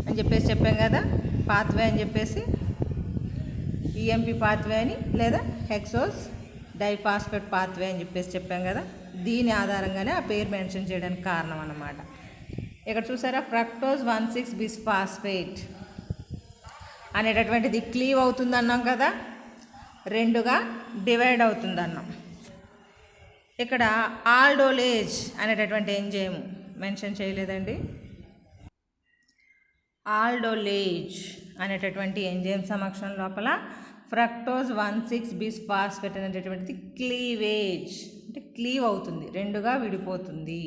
అని చెప్పేసి చెప్పాం కదా, పాత్వే అని చెప్పేసి ఈఎంపి పాత్వే అని లేదా హెక్సోస్ డైఫాస్ఫేట్ పాత్వే అని చెప్పేసి చెప్పాం కదా. దీని ఆధారంగానే ఆ పేరు మెన్షన్ చేయడానికి కారణం అన్నమాట. ఇక్కడ చూసారా ఫ్రక్టోజ్ 1,6-బిస్ఫాస్ఫేట్ అనేటటువంటిది క్లీవ్ అవుతుంది అన్నాం కదా, రెండుగా డివైడ్ అవుతుంది అన్నాం. ఇక్కడ ఆల్డోలేజ్ అనేటటువంటి ఎంజైమ్ మెన్షన్ చేయలేదండి. ఆల్డోలేజ్ అనేటటువంటి ఎంజైమ్ సమక్షం లోపల ఫ్రక్టోజ్ 1,6-బిస్ఫాస్ఫేట్ అనేటటువంటిది క్లీవేజ్ అంటే క్లీవ్ అవుతుంది, రెండుగా విడిపోతుంది.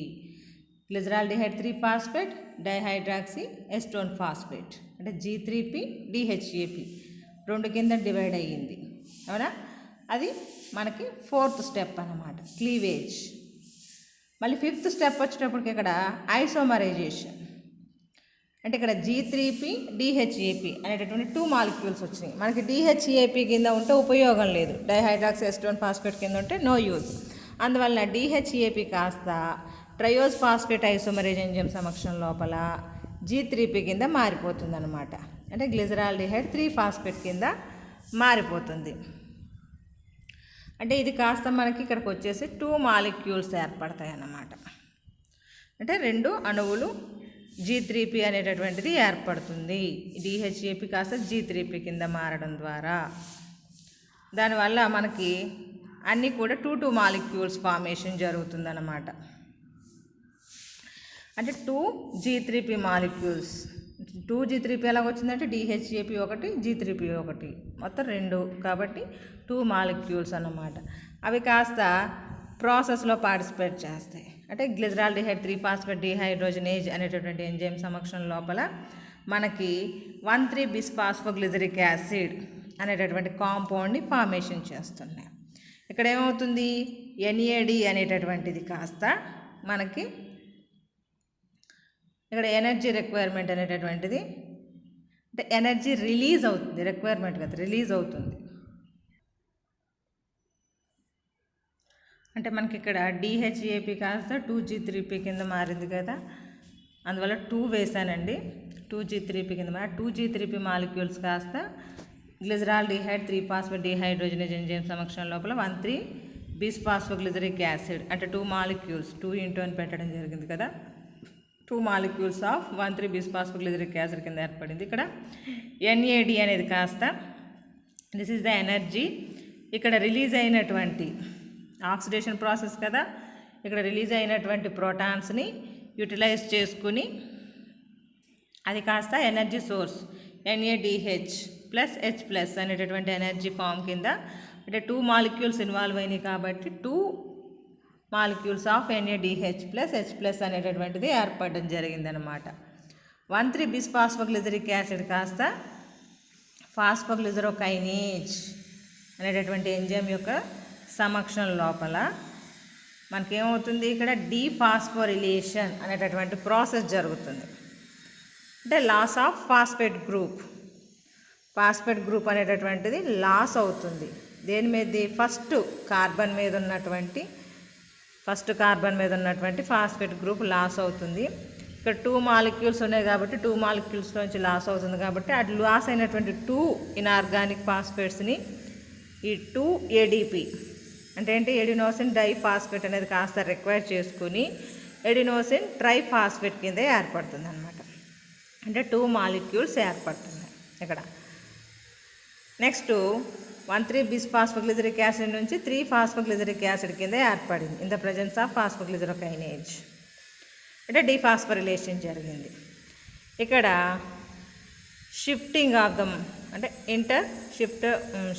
గ్లిజరాల్డిహైడ్ 3-ఫాస్ఫేట్ డైహైడ్రాక్సీ ఎస్టోన్ ఫాస్ఫేట్ అంటే G3P DHAP రెండు కింద డివైడ్ అయ్యింది అవునా. అది మనకి 4th స్టెప్ అన్నమాట క్లీవేజ్. మళ్ళీ 5th స్టెప్ వచ్చేటప్పటికి ఇక్కడ ఐసోమరైజేషన్ అంటే ఇక్కడ G3P DHAP అనేటటువంటి 2 మాలిక్యూల్స్ వచ్చినాయి. మనకి DHAP కింద ఉంటే ఉపయోగం లేదు, డైహైడ్రాక్సీ ఎస్టోన్ ఫాస్ఫేట్ కింద ఉంటే నో యూజ్. అందువల్ల DHAP కాస్త ట్రయోజ్ ఫాస్ఫేట్ ఐసోమరేజ్ ఎంజైమ్ సమక్షం లోపల G3P కింద మారిపోతుంది అనమాట. అంటే గ్లిజరాల్డిహైడ్ 3-ఫాస్ఫేట్ కింద మారిపోతుంది. అంటే ఇది కాస్త మనకి ఇక్కడికి వచ్చేసి 2 మాలిక్యూల్స్ ఏర్పడతాయి అన్నమాట. అంటే 2 అణువులు G3P అనేటటువంటిది ఏర్పడుతుంది. DHAP కాస్త G3P కింద మారడం ద్వారా దానివల్ల మనకి అన్నీ కూడా 2 మాలిక్యూల్స్ ఫార్మేషన్ జరుగుతుందన్నమాట. అంటే 2 G3P మాలిక్యూల్స్. 2 G3P ఎలాగ వచ్చిందంటే DHAP ఒకటి G3P ఒకటి మొత్తం 2 కాబట్టి 2 మాలిక్యూల్స్ అన్నమాట. అవి కాస్త ప్రాసెస్లో పార్టిసిపేట్ చేస్తాయి. అంటే గ్లిజరాల్డిహైడ్ 3-ఫాస్ఫేట్ డిహైడ్రోజనేజ్ అనేటటువంటి ఎంజైమ్ సమక్షం లోపల మనకి 1,3-బిస్ఫాస్ఫోగ్లిజరిక్ యాసిడ్ అనేటటువంటి కాంపౌండ్ని ఫార్మేషన్ చేస్తున్నాయి. ఇక్కడ ఏమవుతుంది NAD అనేటటువంటిది కాస్త మనకి ఇక్కడ ఎనర్జీ రిక్వైర్మెంట్ అనేటటువంటిది అంటే ఎనర్జీ రిలీజ్ అవుతుంది, రిక్వైర్మెంట్ కదా రిలీజ్ అవుతుంది. అంటే మనకి ఇక్కడ DHAP కాస్త 2 G3P కింద మారింది కదా, అందువల్ల 2 వేసానండి. 2 G3P కింద 2 G3P మాలిక్యూల్స్ కాస్త గ్లిజరాల్డిహైడ్ 3-ఫాస్ఫేట్ డిహైడ్రోజనేజ్ ఎంజైమ్ సమక్షం లోపల 1,3-బిస్ఫాస్ఫోగ్లిజరిక్ యాసిడ్ అంటే 2 మాలిక్యూల్స్ 2 ఇంటూ అని పెట్టడం జరిగింది కదా, 2 మాలిక్యూల్స్ ఆఫ్ 1,3-బిస్ఫాస్ఫోగ్లిజరిక్ యాసిడ్ కింద ఏర్పడింది. ఇక్కడ NAD అనేది కాస్త దిస్ ఈజ్ ద ఎనర్జీ. ఇక్కడ రిలీజ్ అయినటువంటి ఆక్సిడేషన్ ప్రాసెస్ కదా, ఇక్కడ రిలీజ్ అయినటువంటి ప్రోటాన్స్ని యూటిలైజ్ చేసుకుని అది కాస్త ఎనర్జీ సోర్స్ NADH+H+ అనేటటువంటి ఎనర్జీ ఫామ్ కింద అంటే 2 మాలిక్యూల్స్ ఇన్వాల్వ్ అయినాయి కాబట్టి 2 మాలిక్యూల్స్ ఆఫ్ NADH+H+ అనేటటువంటిది ఏర్పడడం జరిగిందనమాట. 1,3-బిస్ఫాస్ఫోగ్లిజరిక్ యాసిడ్ కాస్త ఫాస్ఫోగ్లిజరోకైనేజ్ అనేటటువంటి ఎంజైమ్ యొక్క సమక్షం లోపల మనకేమవుతుంది ఇక్కడ డీఫాస్ఫోరిలేషన్ అనేటటువంటి ప్రాసెస్ జరుగుతుంది. అంటే లాస్ ఆఫ్ ఫాస్ఫేట్ గ్రూప్ అనేటటువంటిది లాస్ అవుతుంది. దేని మీద ఫస్ట్ కార్బన్ మీద ఉన్నటువంటి ఫాస్ఫేట్ గ్రూప్ లాస్ అవుతుంది. ఇక్కడ 2 మాలిక్యూల్స్ ఉన్నాయి కాబట్టి 2 మాలిక్యూల్స్ నుంచి లాస్ అవుతుంది కాబట్టి అది లాస్ అయినటువంటి 2 ఇన్ఆర్గానిక్ ఫాస్ఫేట్స్ని ఈ 2 ADP అంటే ఏంటి ఎడినోసిన్ డైఫాస్ఫేట్ అనేది కాస్త రిక్వైర్ చేసుకుని ఎడినోసిన్ ట్రైఫాస్ఫేట్ కింద ఏర్పడుతుంది అనమాట. అంటే 2 మాలిక్యూల్స్ ఏర్పడుతున్నాయి ఇక్కడ. నెక్స్ట్ 1,3-బిస్ఫాస్ఫోగ్లిజరిక్ యాసిడ్ నుంచి 3-ఫాస్ఫోగ్లిజరిక్ యాసిడ్ కింద ఏర్పడింది ఇన్ ద ప్రజెన్స్ ఆఫ్ ఫాస్ఫోగ్లిజరోకైనేజ్. అంటే డీఫాస్ఫోరిలేషన్ జరిగింది. ఇక్కడ షిఫ్టింగ్ ఆఫ్ ద అంటే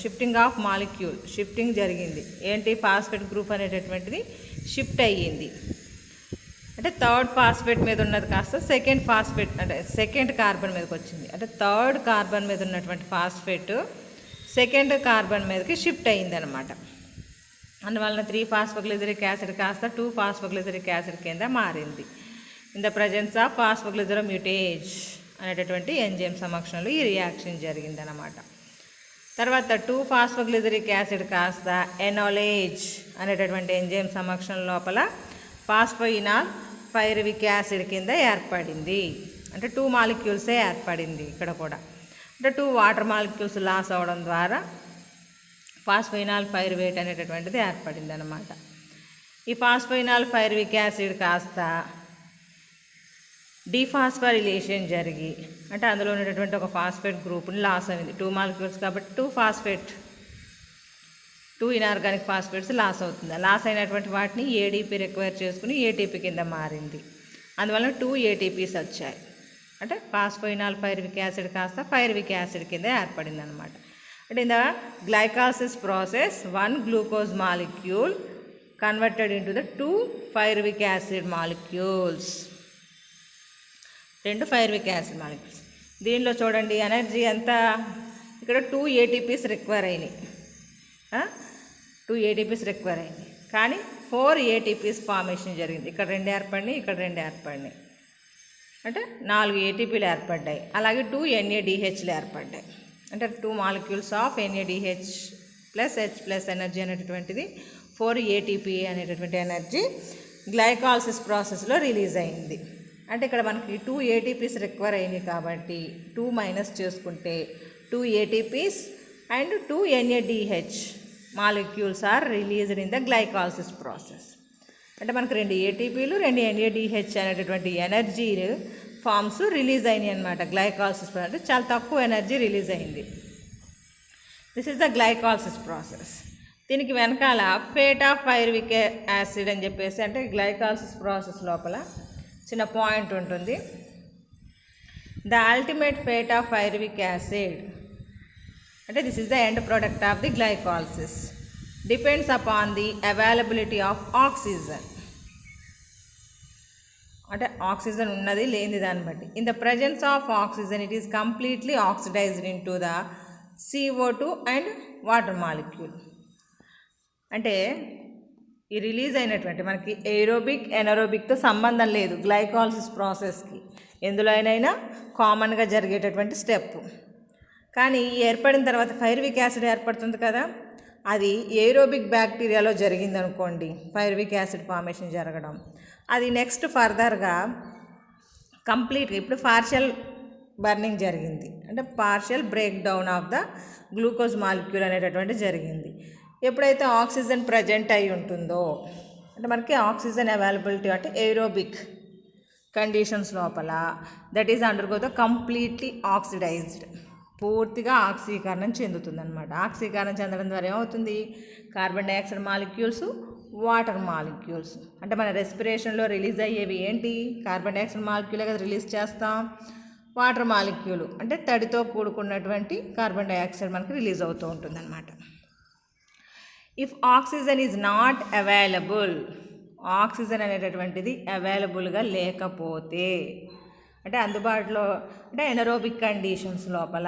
షిఫ్టింగ్ ఆఫ్ మాలిక్యూల్ షిఫ్టింగ్ జరిగింది. ఏంటి ఫాస్ఫేట్ గ్రూప్ అనేటటువంటిది షిఫ్ట్ అయ్యింది. అంటే 3rd ఫాస్ఫేట్ మీద ఉన్నది కాస్త 2nd ఫాస్ఫేట్ అంటే 2nd కార్బన్ మీదకి వచ్చింది. అంటే 3rd కార్బన్ మీద ఉన్నటువంటి ఫాస్ఫేట్ 2nd కార్బన్ మీదకి షిఫ్ట్ అయ్యిందనమాట. అందువలన 3-ఫాస్ఫోగ్లిజరిక్ యాసిడ్ కాస్త 2-ఫాస్ఫోగ్లిజరిక్ యాసిడ్ కింద మారింది ఇన్ ద ప్రజెన్స్ ఆఫ్ ఫాస్ఫోగ్లిజరోమ్యూటేజ్ అనేటటువంటి ఎంజైమ్ సమక్షంలో ఈ రియాక్షన్ జరిగిందనమాట. తర్వాత 2-ఫాస్ఫోగ్లిజరిక్ యాసిడ్ కాస్త ఎనోలేజ్ అనేటటువంటి ఎంజైమ్ సమక్షం లోపల ఫాస్ఫోయినాల్ పైరువిక్ యాసిడ్ కింద ఏర్పడింది. అంటే 2 మాలిక్యూల్సే ఏర్పడింది ఇక్కడ కూడా. అంటే 2 వాటర్ మాలిక్యూల్స్ లాస్ అవ్వడం ద్వారా ఫాస్ఫోయినాల్ పైరువేట్ అనేటటువంటిది ఏర్పడింది అన్నమాట. ఈ ఫాస్ఫోయినాల్ పైరువిక్ యాసిడ్ కాస్త డీఫాస్ఫోరిలేషన్ జరిగి, అంటే అందులో ఉన్నటువంటి ఒక ఫాస్ఫేట్ గ్రూప్ని లాస్ అయింది. 2 మాలిక్యూల్స్ కాబట్టి 2 ఇనార్గానిక్ ఫాస్ఫేట్స్ లాస్ అవుతుంది. లాస్ అయినటువంటి వాటిని ఏడీపీ రిక్వైర్ చేసుకుని ఏటీపీ కింద మారింది. అందువల్ల 2 ఏటీపీస్ వచ్చాయి. అంటే ఫాస్ఫోయినాల్ పైరువిక్ యాసిడ్ కాస్త పైరువిక్ యాసిడ్ కింద ఏర్పడింది అనమాట. అంటే in the glycolysis process 1 glucose molecule converted into the 2 pyruvic acid molecules. 2 pyruvic acid molecules. దీనిలో చూడండి ఎనర్జీ ఎంత, ఇక్కడ 2 ఏటీపీస్ రిక్వైర్ అయినాయి. 2 ఏటీపీస్ రిక్వైర్ అయింది, కానీ 4 ఏటీపీస్ ఫార్మేషన్ జరిగింది. ఇక్కడ 2 ఏర్పడినాయి, ఇక్కడ 2 ఏర్పడినాయి, అంటే 4 ఏటీపీలు ఏర్పడ్డాయి. అలాగే 2 ఎన్ఏడిహెచ్లు ఏర్పడ్డాయి. అంటే 2 molecules of NADH plus H plus energy అనేటటువంటిది 4 ఏటీపీ అనేటటువంటి ఎనర్జీ గ్లైకాలసిస్ ప్రాసెస్లో రిలీజ్ అయింది. అంటే ఇక్కడ మనకి 2 ఏటీపీస్ రిక్వైర్ అయినాయి కాబట్టి 2 మైనస్ చేసుకుంటే 2 ATPs and 2 NADH molecules are released in the glycolysis process. అంటే మనకు 2 ఏటీపీలు 2 ఎన్ఏడిహెచ్ అనేటటువంటి ఎనర్జీ ఫామ్స్ రిలీజ్ అయినాయి అనమాట గ్లైకాలసిస్ ప్రాసెస్. అంటే చాలా తక్కువ ఎనర్జీ రిలీజ్ అయింది. This is the glycolysis process. దీనికి వెనకాల ఫేట్ ఆఫ్ పైరువిక్ యాసిడ్ అని చెప్పేసి, అంటే గ్లైకాలసిస్ ప్రాసెస్ లోపల చిన్న పాయింట్ ఉంటుంది. The ultimate fate of pyruvic acid, అంటే this is the end product of the glycolysis, depends upon the availability of oxygen. అంటే ఆక్సిజన్ ఉన్నది లేని దాన్ని బట్టి. In the presence of oxygen it is completely oxidized into the CO2 and water molecule. అంటే ఈ release అయినటువంటి మనకి aerobic ఎనరోబిక్తో సంబంధం లేదు గ్లైకాలసిస్ ప్రాసెస్కి, ఎందులో అయినా కామన్గా జరిగేటటువంటి స్టెప్. కానీ ఏర్పడిన తర్వాత పైరువిక్ యాసిడ్ ఏర్పడుతుంది కదా, అది ఏరోబిక్ బ్యాక్టీరియాలో జరిగింది అనుకోండి, పైరువిక్ యాసిడ్ ఫార్మేషన్ జరగడం. అది నెక్స్ట్ ఫర్దర్గా కంప్లీట్గా ఇప్పుడు పార్షియల్ బర్నింగ్ జరిగింది, అంటే partial break down of the glucose molecule అనేటటువంటి జరిగింది. ఎప్పుడైతే ఆక్సిజన్ ప్రజెంట్ అయి ఉంటుందో, అంటే మనకి ఆక్సిజన్ అవైలబిలిటీ అంటే ఏరోబిక్ కండిషన్స్ లోపల that is undergo the completely oxidised, పూర్తిగా ఆక్సీకరణం చెందుతుందన్నమాట. ఆక్సీకరణం చెందడం ద్వారా ఏమవుతుంది, carbon dioxide molecules, water molecules. అంటే మన రెస్పిరేషన్లో రిలీజ్ అయ్యేవి ఏంటి, కార్బన్ డైఆక్సైడ్ మాలిక్యూలే కదా రిలీజ్ చేస్తాం. వాటర్ మాలిక్యూల్ అంటే తడితో కూడుకున్నటువంటి కార్బన్ డైఆక్సైడ్ మనకి రిలీజ్ అవుతూ ఉంటుందన్నమాట. If oxygen is not available, oxygen అనేటటువంటిది అవైలబుల్గా లేకపోతే, అంటే అందుబాటులో, అంటే ఎనరోబిక్ కండిషన్స్ లోపల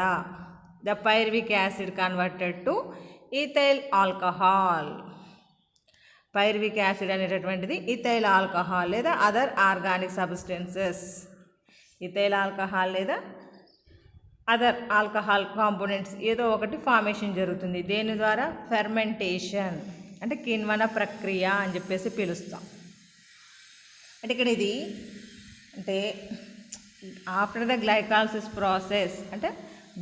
the pyruvic acid converted to ethyl alcohol. Pyruvic acid అనేటటువంటిది ఈథైల్ ఆల్కహాల్ లేదా other organic substances, ethyl alcohol లేదా అదర్ ఆల్కహాల్ కాంపోనెంట్స్ ఏదో ఒకటి ఫార్మేషన్ జరుగుతుంది. దేని ద్వారా, ఫెర్మెంటేషన్, అంటే కిణ్వన ప్రక్రియ అని చెప్పేసి పిలుస్తాం. అంటే ఇక్కడ ఇది అంటే ఆఫ్టర్ ద గ్లైకాలసిస్ ప్రాసెస్, అంటే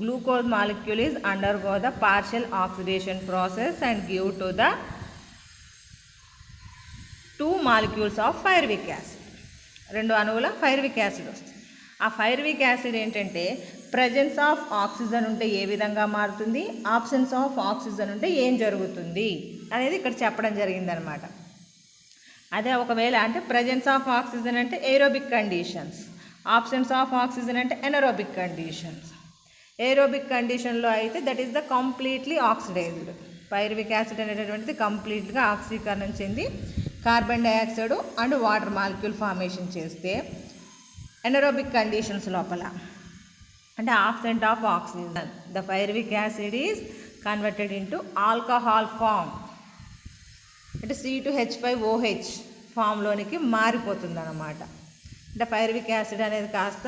glucose molecule is undergo the partial oxidation process and give to the 2 molecules of pyruvic acid. 2 అణువుల పైరువిక్ యాసిడ్ వస్తుంది. ఆ పైరువిక్ యాసిడ్ ఏంటంటే ప్రజెన్స్ ఆఫ్ ఆక్సిజన్ ఉంటే ఏ విధంగా మారుతుంది, ఆబ్సెన్స్ ఆఫ్ ఆక్సిజన్ ఉంటే ఏం జరుగుతుంది అనేది ఇక్కడ చెప్పడం జరిగిందనమాట. అదే ఒకవేళ అంటే ప్రజెన్స్ ఆఫ్ ఆక్సిజన్ అంటే aerobic conditions, absence of oxygen అంటే ఎనరోబిక్ కండిషన్స్. ఏరోబిక్ కండిషన్లో అయితే that is the completely oxidised. Pyruvic acid అనేటటువంటిది కంప్లీట్గా ఆక్సీకరణం చెంది carbon dioxide and water molecule formation చేస్తే, ఎనరోబిక్ కండిషన్స్ లోపల అంటే absent of oxygen the pyruvic acid is converted into alcohol form, అంటే C2H5OH ఫామ్లోనికి మారిపోతుంది అన్నమాట. అంటే పైరువిక్ యాసిడ్ అనేది కాస్త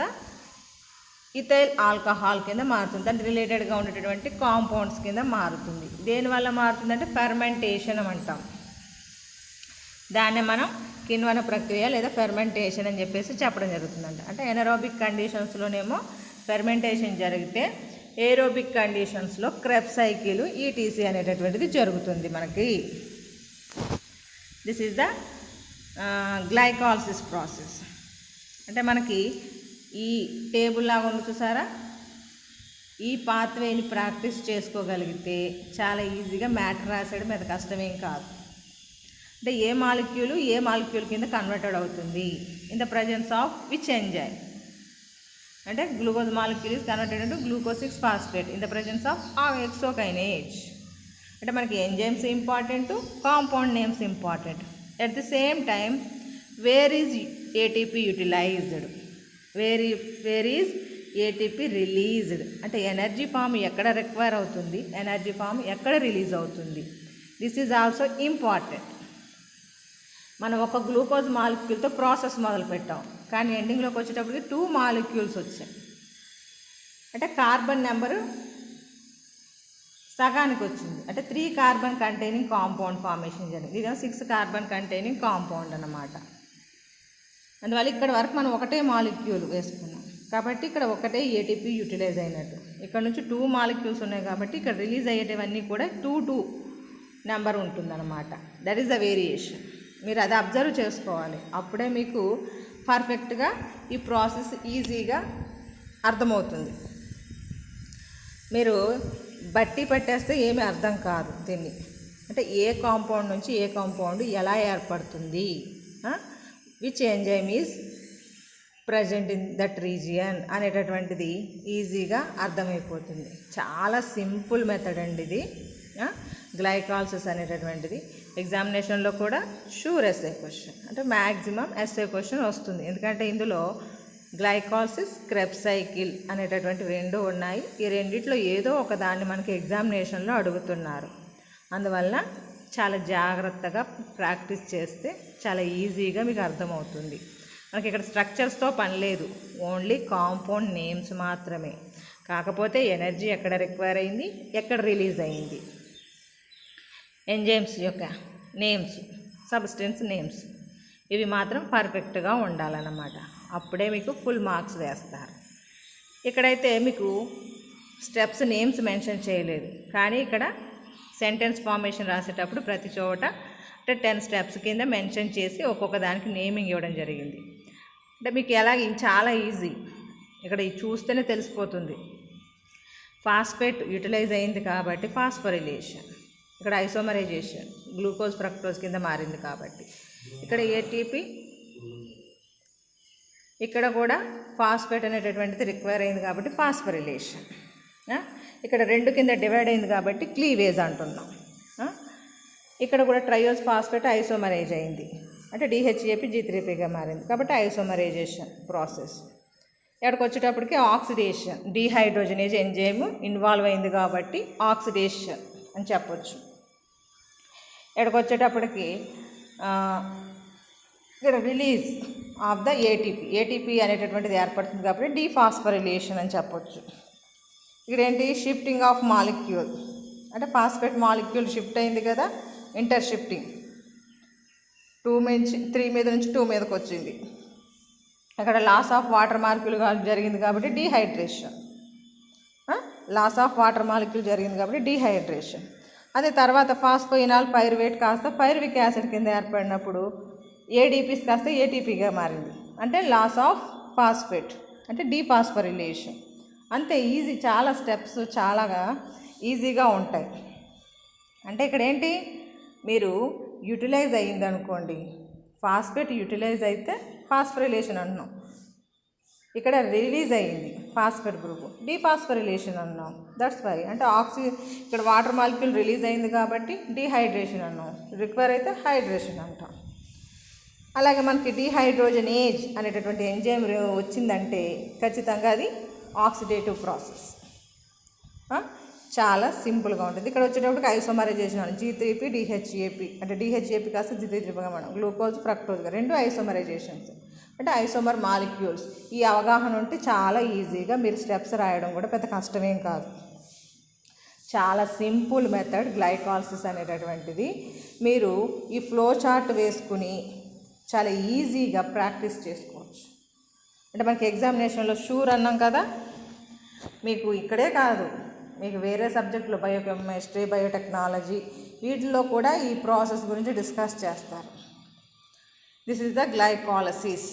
ఇథైల్ ఆల్కహాల్ కింద మారుతుంది. దానికి రిలేటెడ్గా ఉండేటటువంటి కాంపౌండ్స్ కింద మారుతుంది. దేనివల్ల మారుతుందంటే ఫెర్మెంటేషన్ అంటాం. దాన్ని మనం కిణ్వన ప్రక్రియ లేదా ఫెర్మెంటేషన్ అని చెప్పేసి చెప్పడం జరుగుతుందంట. అంటే ఎనరోబిక్ కండిషన్స్లోనేమో ఫెర్మెంటేషన్ జరిగితే ఏరోబిక్ కండిషన్స్లో క్రెబ్స్ సైకిల్ ఈటీసీ అనేటటువంటిది జరుగుతుంది మనకి. This is the glycolysis process. అంటే మనకి ఈ టేబుల్ లాగా ఉంది చూసారా, ఈ పాత్వేని ప్రాక్టీస్ చేసుకోగలిగితే చాలా ఈజీగా మ్యాటర్ రాసేయడం మీద కష్టమేం కాదు. అంటే ఏ మాలిక్యూల్ కింద కన్వర్టెడ్ అవుతుంది in the presence of which enzyme. అంటే glucose molecule is converted into glucose 6 phosphate in the presence of hexokinase. అంటే మనకి enzymes important, compound names important. At the same time where is ATP utilized, where is ATP released. అంటే energy form ఎక్కడ require అవుతుంది, energy form ఎక్కడ release అవుతుంది. This is also important. మనం ఒక glucose మాలిక్యూల్తో process మొదలు పెట్టాం, కానీ ఎండింగ్లోకి వచ్చేటప్పటికి 2 మాలిక్యూల్స్ వచ్చాయి. అంటే కార్బన్ నెంబరు సగానికి వచ్చింది. అంటే 3 కార్బన్ కంటైనింగ్ కాంపౌండ్ ఫార్మేషన్ జరిగింది. ఇదేమో 6 కార్బన్ కంటైనింగ్ కాంపౌండ్ అన్నమాట. అందువల్ల ఇక్కడ వరకు మనం ఒకటే మాలిక్యూల్ వేసుకున్నాం కాబట్టి ఇక్కడ ఒకటే ఏటీపీ యూటిలైజ్ అయినట్టు. ఇక్కడ నుంచి 2 మాలిక్యూల్స్ ఉన్నాయి కాబట్టి ఇక్కడ రిలీజ్ అయ్యేటివన్నీ కూడా 2 నెంబర్ ఉంటుందన్నమాట. That is the variation. మీరు అది అబ్జర్వ్ చేసుకోవాలి, అప్పుడే మీకు పర్ఫెక్ట్గా ఈ ప్రాసెస్ ఈజీగా అర్థమవుతుంది. మీరు బట్టి పట్టేస్తే ఏమీ అర్థం కాదు దీన్ని. అంటే ఏ కాంపౌండ్ నుంచి ఏ కాంపౌండ్ ఎలా ఏర్పడుతుంది, which enzyme is present in that region అనేటటువంటిది ఈజీగా అర్థమైపోతుంది. చాలా సింపుల్ మెథడ్ అండి ఇది, గ్లైకాలసిస్ అనేటటువంటిది. ఎగ్జామినేషన్లో కూడా షూర్ ఎస్ఏ క్వశ్చన్, అంటే మ్యాక్సిమం ఎస్ఏ క్వశ్చన్ వస్తుంది. ఎందుకంటే ఇందులో గ్లైకాలసిస్, క్రెబ్స్ సైకిల్ అనేటటువంటి 2 ఉన్నాయి. ఈ రెండిట్లో ఏదో ఒక దాన్ని మనకి ఎగ్జామినేషన్లో అడుగుతున్నారు. అందువల్ల చాలా జాగ్రత్తగా ప్రాక్టీస్ చేస్తే చాలా ఈజీగా మీకు అర్థమవుతుంది. మనకి ఇక్కడ స్ట్రక్చర్స్తో పని లేదు, ఓన్లీ కాంపౌండ్ నేమ్స్ మాత్రమే. కాకపోతే ఎనర్జీ ఎక్కడ రిక్వైర్ అయింది, ఎక్కడ రిలీజ్ అయింది, ఎంజైమ్స్ యొక్క నేమ్స్, సబ్స్టెన్స్ నేమ్స్, ఇవి మాత్రం పర్ఫెక్ట్గా ఉండాలన్నమాట. అప్పుడే మీకు ఫుల్ మార్క్స్ వేస్తారు. ఇక్కడైతే మీకు స్టెప్స్ నేమ్స్ మెన్షన్ చేయలేదు, కానీ ఇక్కడ సెంటెన్స్ ఫార్మేషన్ రాసేటప్పుడు ప్రతి చోట అంటే 10 స్టెప్స్ కింద మెన్షన్ చేసి ఒక్కొక్క దానికి నేమింగ్ ఇవ్వడం జరిగింది. అంటే మీకు చాలా ఈజీ, ఇక్కడ చూస్తేనే తెలిసిపోతుంది. ఫాస్ఫేట్ యూటిలైజ్ అయింది కాబట్టి ఫాస్ఫోరిలేషన్, ఇక్కడ ఐసోమరైజేషన్ గ్లూకోజ్ ఫ్రక్టోజ్ కింద మారింది కాబట్టి ఇక్కడ ఏటీపీ, ఇక్కడ కూడా ఫాస్ఫేట్ అనేటటువంటిది రిక్వైర్ అయింది కాబట్టి ఫాస్ఫోరిలేషన్. ఇక్కడ 2 కింద డివైడ్ అయింది కాబట్టి క్లీవేజ్ అంటున్నాం. ఇక్కడ కూడా ట్రయోస్ ఫాస్ఫేట్ ఐసోమరైజ్ అయింది, అంటే డిహెచ్ఏపి G3Pగా మారింది కాబట్టి ఐసోమరైజేషన్ ప్రాసెస్. ఇక్కడికి వచ్చేటప్పటికి ఆక్సిడేషన్, డీహైడ్రోజనేజ్ ఎంజైమ్ ఇన్వాల్వ్ అయింది కాబట్టి ఆక్సిడేషన్ అని చెప్పొచ్చు. ఇక్కడికి వచ్చేటప్పటికి ఇక్కడ రిలీజ్ ఆఫ్ ద ఏటీపీ అనేటటువంటిది ఏర్పడుతుంది కాబట్టి డీఫాస్ఫోరిలేషన్ అని చెప్పొచ్చు. ఇక్కడ ఏంటి, షిఫ్టింగ్ ఆఫ్ మాలిక్యూల్, అంటే ఫాస్ఫేట్ మాలిక్యూల్ షిఫ్ట్ అయింది కదా, ఇంటర్ షిఫ్టింగ్ 3 మీద నుంచి 2 మీదకి వచ్చింది. అక్కడ లాస్ ఆఫ్ వాటర్ మాలిక్యూల్ జరిగింది కాబట్టి dehydration, loss of water molecule జరిగింది కాబట్టి డీహైడ్రేషన్. అదే తర్వాత ఫాస్ఫోయినాల్ పైరువేట్ కాస్త పైరువిక్ యాసిడ్ కింద ఏర్పడినప్పుడు ఏడీపీస్ కాస్త ఏటీపీగా మారింది, అంటే లాస్ ఆఫ్ ఫాస్ఫేట్, అంటే డీఫాస్ఫోరిలేషన్. అంతే ఈజీ, చాలా స్టెప్స్ చాలా ఈజీగా ఉంటాయి. అంటే ఇక్కడ ఏంటి, మీరు యూటిలైజ్ అయ్యింది అనుకోండి, ఫాస్ఫేట్ యూటిలైజ్ అయితే ఫాస్ఫోరిలేషన్ అంటున్నాం. ఇక్కడ రిలీజ్ అయ్యింది ఫాస్ఫేట్ గ్రూప్, డీఫాస్ఫోరిలేషన్ అన్నాం. దట్స్ వై, అంటే ఇక్కడ వాటర్ మాలిక్యూల్ రిలీజ్ అయింది కాబట్టి డీహైడ్రేషన్ అన్నాం, రిక్వైర్ అయితే హైడ్రేషన్ అంటాం. అలాగే మనకి డీహైడ్రోజనేజ్ అనేటటువంటి ఎంజైమ్ వచ్చిందంటే ఖచ్చితంగా అది ఆక్సిడేటివ్ ప్రాసెస్. చాలా సింపుల్గా ఉంటుంది. ఇక్కడ వచ్చేటప్పటికి ఐసోమరైజేషన్ అని G3P DHAP, అంటే DHAP కాస్త G3Pగా మనం గ్లూకోజ్ ఫ్రక్టోజ్గా 2 ఐసోమరైజేషన్స్. అంటే ఐసోమర్ మాలిక్యూల్స్. ఈ అవగాహన ఉంటే చాలా ఈజీగా మీరు స్టెప్స్ రాయడం కూడా పెద్ద కష్టమేం కాదు. చాలా సింపుల్ మెథడ్ గ్లైకాలసిస్ అనేటటువంటిది. మీరు ఈ ఫ్లో చార్ట్ వేసుకుని చాలా ఈజీగా ప్రాక్టీస్ చేసుకోవచ్చు. అంటే మనకి ఎగ్జామినేషన్లో షూర్ అన్నాం కదా, మీకు ఇక్కడే కాదు, మీకు వేరే సబ్జెక్టులో బయోకెమిస్ట్రీ, బయోటెక్నాలజీ వీటిల్లో కూడా ఈ ప్రాసెస్ గురించి డిస్కస్ చేస్తారు. This is the glycolysis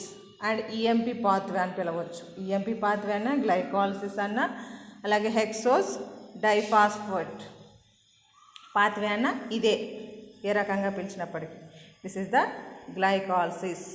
and EMP pathway అని పిలవచ్చు. ఈఎంపి పాత్వే అన్న, గ్లైకాలసిస్ అన్న, అలాగే హెక్సోస్ డైఫాస్ఫేట్ పాత్వే అన్న ఇదే, ఏ రకంగా పిలిచినప్పటికీ దిస్ ఈజ్ ద గ్లైకాలసిస్.